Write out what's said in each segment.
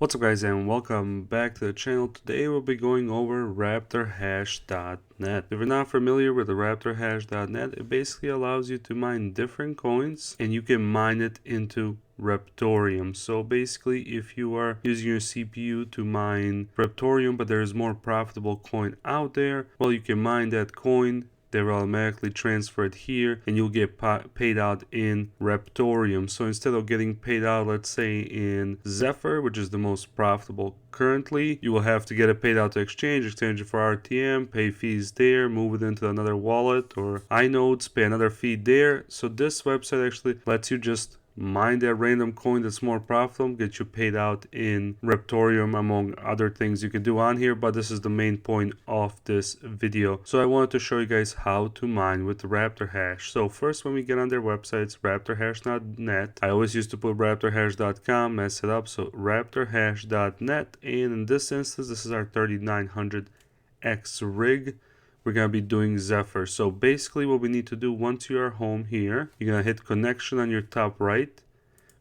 What's up guys, and welcome back to the channel. Today we'll be going over RAPTORHASH.net. If you're not familiar with the RAPTORHASH.net, it basically allows you to mine different coins and you can mine it into Raptorium. So basically, if you are using your CPU to mine Raptorium but there is more profitable coin out there, well, you can mine that coin. They will automatically transfer it here and you'll get paid out in Raptorium. So instead of getting paid out, let's say in Zephyr, which is the most profitable currently, you will have to get it paid out to exchange it for RTM, pay fees there, move it into another wallet or inodes, pay another fee there. So this website actually lets you just mine that random coin that's more profitable, get you paid out in Raptorium, among other things you can do on here, but this is the main point of this video. So I wanted to show you guys how to mine with RaptorHash. So first, when we get on their website, it's raptorhash.net. I always used to put raptorhash.com, mess it up, so raptorhash.net, and in this instance, this is our 3900X rig. We're going to be doing Zephyr. So basically what we need to do, once you are home here, you're going to hit connection on your top right.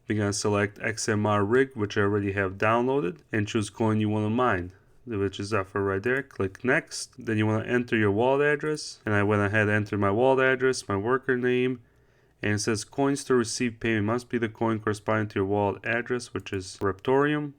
We're going to select XMR rig, which I already have downloaded, and choose coin you want to mine, which is Zephyr right there. Click next. Then you want to enter your wallet address, and I went ahead and entered my wallet address, my worker name, and it says coins to receive payment must be the coin corresponding to your wallet address, which is Raptorium.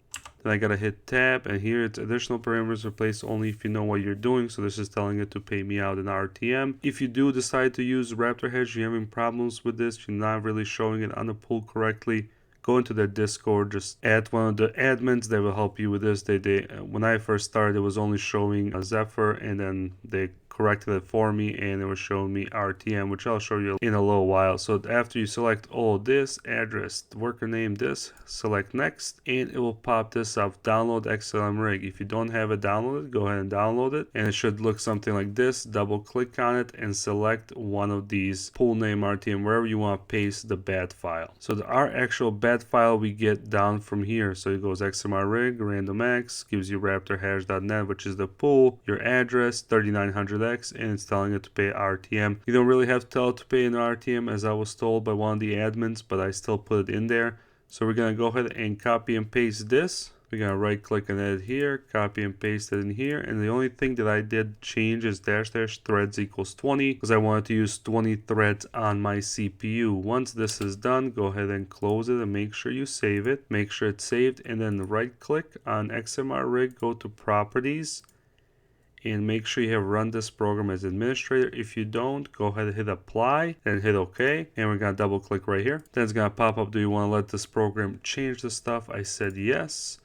Then I gotta hit tab, and here it's additional parameters are placed only if you know what you're doing. So this is telling it to pay me out in RTM. If you do decide to use RaptorHash, you're having problems with this, you're not really showing it on the pool correctly, go into their Discord, just add one of the admins. They will help you with this. They when I first started, it was only showing a Zephyr, and then they corrected it for me and it was showing me RTM, which I'll show you in a little while. So after you select all this, address, worker name, this, select next, and it will pop this up, download XLM rig. If you don't have it downloaded, go ahead and download it, and it should look something like this. Double click on it and select one of these, pool name, RTM, wherever you want to paste the bat file. So our actual bat file we get down from here. So it goes XMR rig, random X, gives you raptorhash.net, which is the pool, your address, 3900X, and it's telling it to pay RTM. You don't really have to tell it to pay an RTM, as I was told by one of the admins, but I still put it in there. So we're going to go ahead and copy and paste this. We're going to right click and edit here, copy and paste it in here, and the only thing that I did change is -- threads equals 20, because I wanted to use 20 threads on my CPU. Once this is done, go ahead and close it and make sure you save it. Make sure it's saved, and then right click on XMR rig, go to properties, and make sure you have run this program as administrator. If you don't, go ahead and hit apply and hit OK, and we're gonna double click right here. Then it's gonna pop up, do you want to let this program change the stuff? I said yes,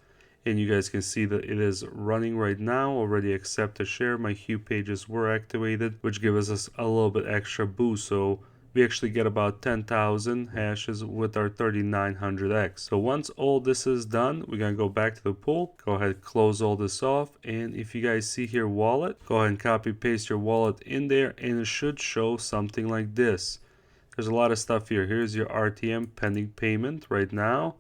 and you guys can see that it is running right now. Already accept to share. My hue pages were activated, which gives us a little bit extra boost. So we actually get about 10,000 hashes with our 3900X. So once all this is done, we're gonna go back to the pool, go ahead, close all this off, and if you guys see here wallet, go ahead and copy paste your wallet in there, and it should show something like this. There's a lot of stuff here. Here's your RTM pending payment right now.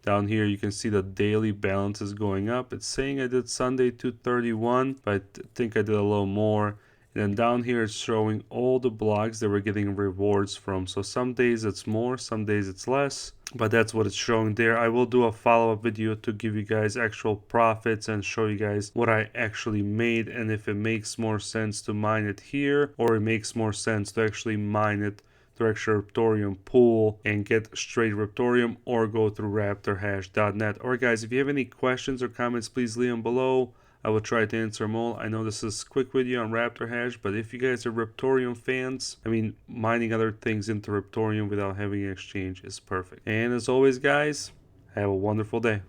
Down here you can see the daily balance is going up. It's saying I did Sunday 231, but I think I did a little more. And then down here it's showing all the blocks that we're getting rewards from. So some days it's more, some days it's less, but that's what it's showing there. I will do a follow-up video to give you guys actual profits and show you guys what I actually made, and if it makes more sense to mine it here or it makes more sense to actually mine it through extra Raptorium pool and get straight Raptorium, or go through raptorhash.net. Alright guys, if you have any questions or comments, please leave them below. I will try to answer them all. I know this is a quick video on RaptorHash, but if you guys are Raptorium fans, I mean, mining other things into Raptorium without having an exchange is perfect. And as always guys, have a wonderful day.